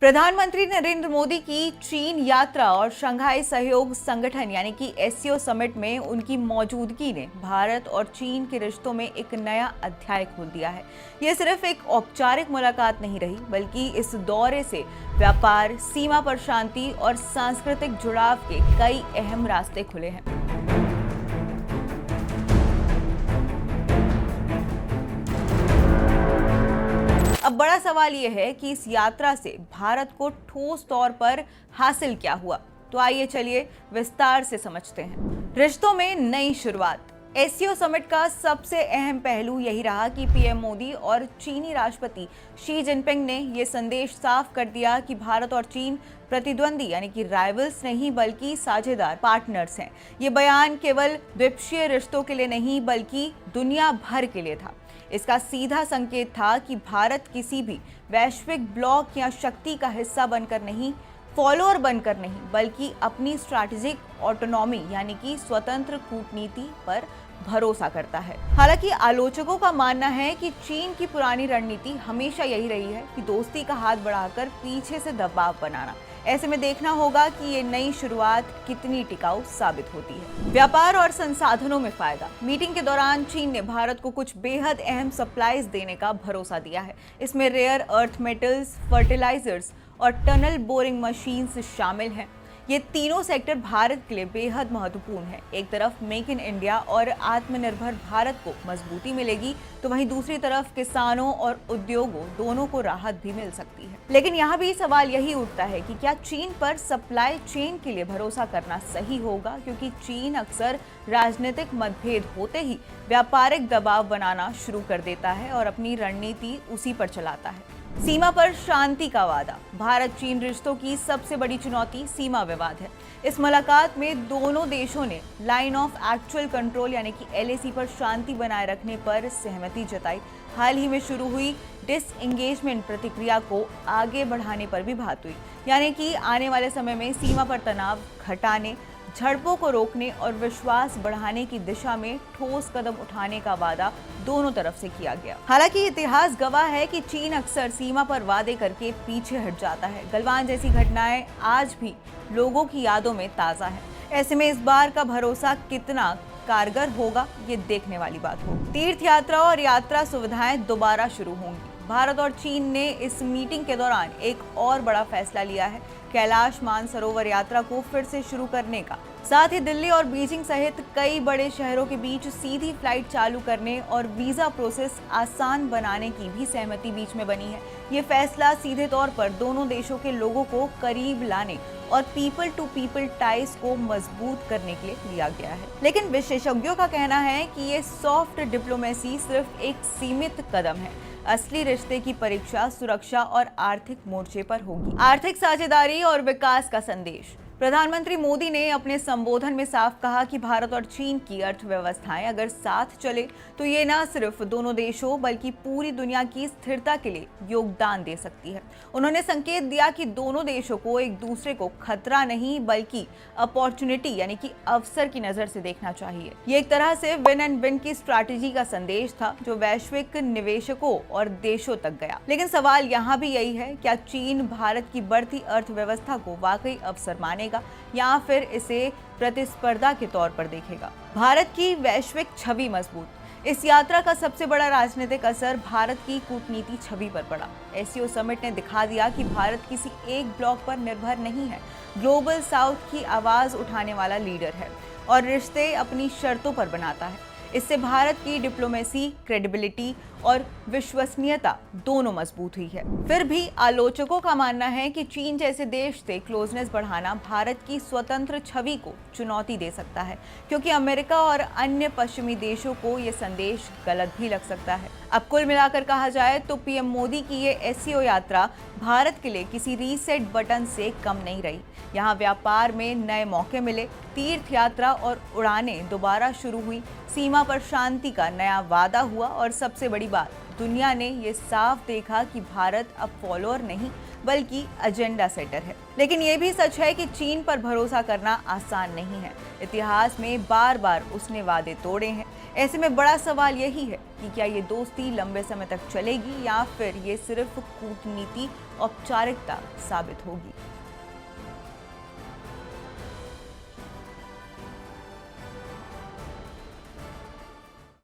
प्रधानमंत्री नरेंद्र मोदी की चीन यात्रा और शंघाई सहयोग संगठन यानी कि एससीओ समिट में उनकी मौजूदगी ने भारत और चीन के रिश्तों में एक नया अध्याय खोल दिया है। ये सिर्फ एक औपचारिक मुलाकात नहीं रही, बल्कि इस दौरे से व्यापार, सीमा पर शांति और सांस्कृतिक जुड़ाव के कई अहम रास्ते खुले हैं। अब बड़ा सवाल यह है कि इस यात्रा से भारत को ठोस तौर पर हासिल क्या हुआ। तो आइए चलिए विस्तार से समझते हैं। रिश्तों में नई शुरुआत। एससीओ समिट का सबसे अहम पहलू यही रहा कि पीएम मोदी और चीनी राष्ट्रपति शी जिनपिंग ने यह संदेश साफ कर दिया कि भारत और चीन प्रतिद्वंदी यानी कि राइवल्स नहीं बल्कि साझेदार पार्टनर्स हैं। ये बयान केवल द्विपक्षीय रिश्तों के लिए नहीं बल्कि दुनिया भर के लिए था। इसका सीधा संकेत था कि भारत किसी भी वैश्विक ब्लॉक या शक्ति का हिस्सा बनकर नहीं, फॉलोअर बनकर नहीं, बल्कि अपनी स्ट्रैटेजिक ऑटोनॉमी यानी कि स्वतंत्र कूटनीति पर भरोसा करता है। हालांकि आलोचकों का मानना है कि चीन की पुरानी रणनीति हमेशा यही रही है कि दोस्ती का हाथ बढ़ाकर पीछे से दबाव बनाना। ऐसे में देखना होगा कि ये नई शुरुआत कितनी टिकाऊ साबित होती है। व्यापार और संसाधनों में फायदा। मीटिंग के दौरान चीन ने भारत को कुछ बेहद अहम सप्लाईज देने का भरोसा दिया है। इसमें रेयर अर्थ मेटल्स, फर्टिलाइजर्स और टनल बोरिंग मशीन्स शामिल हैं। ये तीनों सेक्टर भारत के लिए बेहद महत्वपूर्ण है। एक तरफ मेक इन इंडिया और आत्मनिर्भर भारत को मजबूती मिलेगी, तो वहीं दूसरी तरफ किसानों और उद्योगों दोनों को राहत भी मिल सकती है। लेकिन यहाँ भी सवाल यही उठता है कि क्या चीन पर सप्लाई चेन के लिए भरोसा करना सही होगा, क्योंकि चीन अक्सर राजनीतिक मतभेद होते ही व्यापारिक दबाव बनाना शुरू कर देता है और अपनी रणनीति उसी पर चलाता है। सीमा पर शांति का वादा। भारत चीन रिश्तों की सबसे बड़ी चुनौती सीमा विवाद है। इस मुलाकात में दोनों देशों ने लाइन ऑफ एक्चुअल कंट्रोल यानी कि एलएसी पर शांति बनाए रखने पर सहमति जताई। हाल ही में शुरू हुई डिसएंगेजमेंट प्रतिक्रिया को आगे बढ़ाने पर भी बात हुई, यानी कि आने वाले समय में सीमा पर तनाव घटाने, झड़पों को रोकने और विश्वास बढ़ाने की दिशा में ठोस कदम उठाने का वादा दोनों तरफ से किया गया। हालांकि इतिहास गवाह है कि चीन अक्सर सीमा पर वादे करके पीछे हट जाता है। गलवान जैसी घटनाएं आज भी लोगों की यादों में ताजा है। ऐसे में इस बार का भरोसा कितना कारगर होगा, ये देखने वाली बात होगी। तीर्थ यात्रा और यात्रा सुविधाएं दोबारा शुरू होंगी। भारत और चीन ने इस मीटिंग के दौरान एक और बड़ा फैसला लिया है, कैलाश मानसरोवर यात्रा को फिर से शुरू करने का। साथ ही दिल्ली और बीजिंग सहित कई बड़े शहरों के बीच सीधी फ्लाइट चालू करने और वीजा प्रोसेस आसान बनाने की भी सहमति बीच में बनी है। ये फैसला सीधे तौर पर दोनों देशों के लोगों को करीब लाने और पीपल टू पीपल टाइज को मजबूत करने के लिए लिया गया है। लेकिन विशेषज्ञों का कहना है कि ये सॉफ्ट डिप्लोमेसी सिर्फ एक सीमित कदम है। असली रिश्ते की परीक्षा सुरक्षा और आर्थिक मोर्चे पर होगी। आर्थिक साझेदारी और विकास का संदेश। प्रधानमंत्री मोदी ने अपने संबोधन में साफ कहा कि भारत और चीन की अर्थव्यवस्थाएं अगर साथ चले तो ये न सिर्फ दोनों देशों बल्कि पूरी दुनिया की स्थिरता के लिए योगदान दे सकती है। उन्होंने संकेत दिया कि दोनों देशों को एक दूसरे को खतरा नहीं बल्कि अपॉर्चुनिटी यानी कि अवसर की नजर से देखना चाहिए। ये एक तरह से विन एंड विन की स्ट्रैटेजी का संदेश था जो वैश्विक निवेशकों और देशों तक गया। लेकिन सवाल यहाँ भी यही है, क्या चीन भारत की बढ़ती अर्थव्यवस्था को वाकई अवसर मानेगा या फिर इसे प्रतिस्पर्धा के तौर पर देखेगा। भारत की वैश्विक छवि मजबूत। इस यात्रा का सबसे बड़ा राजनीतिक असर भारत की कूटनीति छवि पर पड़ा। एससीओ समिट ने दिखा दिया कि भारत किसी एक ब्लॉक पर निर्भर नहीं है, ग्लोबल साउथ की आवाज उठाने वाला लीडर है और रिश्ते अपनी शर्तों पर बनाता है। इससे भारत की डिप्लोमेसी, क्रेडिबिलिटी और विश्वसनीयता दोनों मजबूत हुई है। फिर भी आलोचकों का मानना है कि चीन जैसे देश से क्लोजनेस बढ़ाना भारत की स्वतंत्र छवि को चुनौती दे सकता है, क्योंकि अमेरिका और अन्य पश्चिमी देशों को ये संदेश गलत भी लग सकता है। अब कुल मिलाकर कहा जाए तो पीएम मोदी की ये एससीओ यात्रा भारत के लिए किसी रीसेट बटन से कम नहीं रही। यहाँ व्यापार में नए मौके मिले, तीर्थ यात्रा और उड़ानें दोबारा शुरू हुई, सीमा पर शांति का नया वादा हुआ और सबसे बड़ी बात, दुनिया ने ये साफ देखा कि भारत अब फॉलोअर नहीं बल्कि एजेंडा सेटर है। लेकिन ये भी सच है कि चीन पर भरोसा करना आसान नहीं है। इतिहास में बार बार उसने वादे तोड़े हैं। ऐसे में बड़ा सवाल यही है कि क्या ये दोस्ती लंबे समय तक चलेगी या फिर ये सिर्फ कूटनीति औपचारिकता साबित होगी।